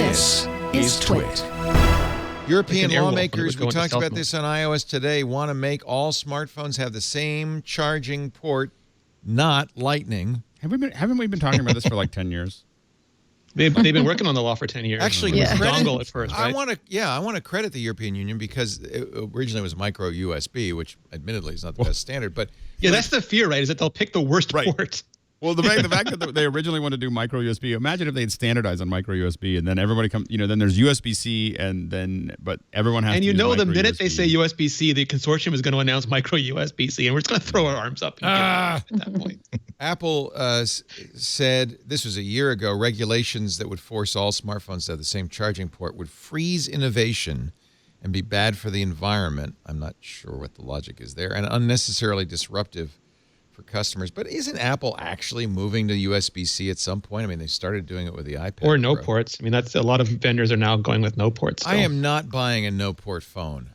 This is TWiT. European lawmakers, we talked about this on iOS today, want to make all smartphones have the same charging port, not Lightning. Haven't we been talking about this for like 10 years? They've been working on the law for 10 years. Actually, it was dongle at first, right? I want to credit the European Union because originally it was micro USB, which admittedly is not the best standard. But yeah, that's the fear, right? Is that they'll pick the worst port. Well, the fact that they originally wanted to do micro USB. Imagine if they had standardized on micro USB, and then everybody comes. Then there's USB-C, but everyone has. And to use the minute USB. they say USB-C, the consortium is going to announce micro USB-C, and we're just going to throw our arms up at that point. Apple said this was a year ago. Regulations that would force all smartphones to have the same charging port would freeze innovation and be bad for the environment. I'm not sure what the logic is there, and unnecessarily disruptive for customers. But isn't Apple actually moving to USB-C at some point? I mean, they started doing it with the iPad or no Pro. ports. I mean, that's a lot of vendors are now going with no ports. I am not buying a no port phone.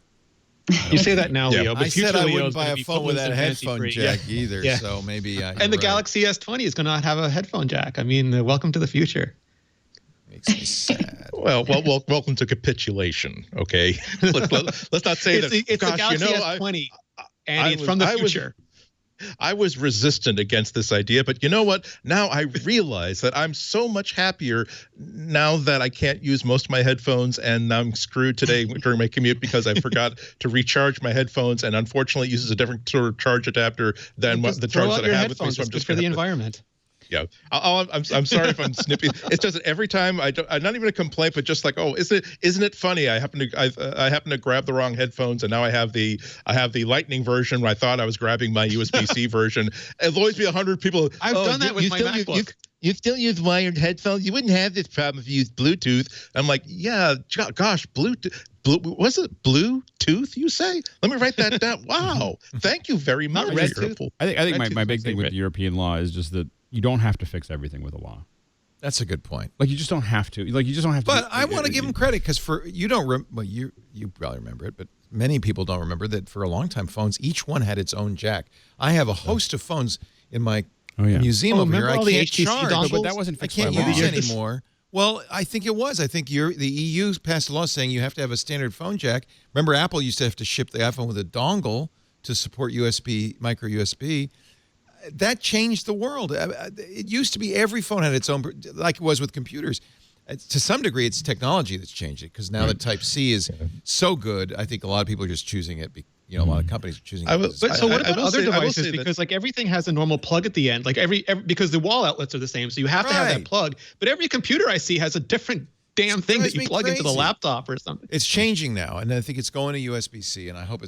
You say that now, Leo. But I said I Leo's wouldn't buy a phone with that headphone jack either. Yeah. So maybe. And the Galaxy S20 is going to have a headphone jack. I mean, welcome to the future. Makes me sad. Well, welcome to capitulation. Okay, let's not say it's the Galaxy S20, and it's from the future. I was resistant against this idea, but you know what? Now I realize that I'm so much happier now that I can't use most of my headphones, and I'm screwed today during my commute because I forgot to recharge my headphones, and unfortunately uses a different sort of charge adapter than the charge that I have with me. So I'm just for the environment. Yeah, I'm sorry if I'm snippy. It's just that every time I'm not even a complaint, but just like, oh, isn't it funny? I happen to grab the wrong headphones, and now I have the Lightning version where I thought I was grabbing my USB-C version. It'll always be 100 people. I've done that with my MacBook. You still use wired headphones? You wouldn't have this problem if you used Bluetooth. I'm like, yeah, gosh, Bluetooth. Was it Bluetooth, you say? Let me write that down. Wow. Thank you very much. I think my big thing with the European law is just that you don't have to fix everything with a law. That's a good point. Like, you just don't have to. Like, you just don't have to. But I want to give them credit because you probably remember it, but many people don't remember that for a long time, phones, each one had its own jack. I have a host of phones in my museum over here. I can't charge, but that wasn't fixed. I can't use anymore. Well, I think it was. I think the EU passed a law saying you have to have a standard phone jack. Remember, Apple used to have to ship the iPhone with a dongle to support USB, micro USB. That changed the world. It used to be every phone had its own, like it was with computers. To some degree, it's technology that's changed it because now the Type-C is so good. I think a lot of people are just choosing it. A lot of companies are choosing it. But so what about other devices? Because like everything has a normal plug at the end. Like every because the wall outlets are the same, so you have to have that plug. But every computer I see has a different damn thing that you plug into the laptop or something. It's changing now, and I think it's going to USB-C, and I hope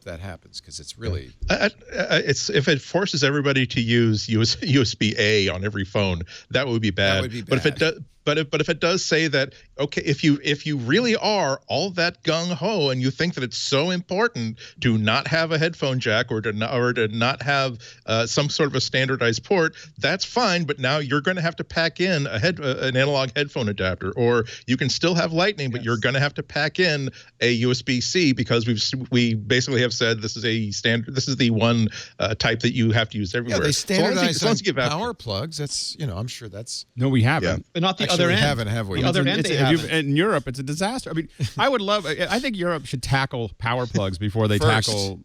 that happens because it's really if it forces everybody to use USB-A on every phone, that would be bad. That would be bad. But if it does, but if it does say that, okay, if you really are all that gung ho and you think that it's so important to not have a headphone jack or to not have some sort of a standardized port, that's fine. But now you're going to have to pack in an analog headphone adapter, or you can still have Lightning, but you're going to have to pack in a USB-C because we basically have said this is a standard. This is the one type that you have to use everywhere. Yeah, they standardize on power plugs. That's I'm sure that's we haven't, but not the Actually, other we end. haven't, have we? The other end, in Europe, it's a disaster. I mean, I think Europe should tackle power plugs before they tackle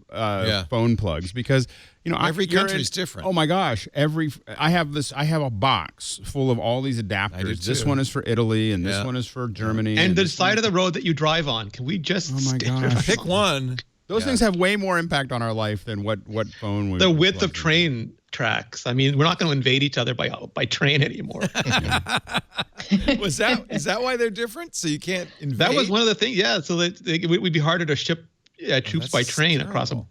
phone plugs because every country's different. Oh my gosh, I have a box full of all these adapters. This one is for Italy, and this one is for Germany. And the side of the road that you drive on. Can we just pick one? Those things have way more impact on our life than what phone would. The width of train tracks. I mean, we're not going to invade each other by train anymore. Is that why they're different? So you can't invade? That was one of the things. Yeah, so that it would be harder to ship troops by train across a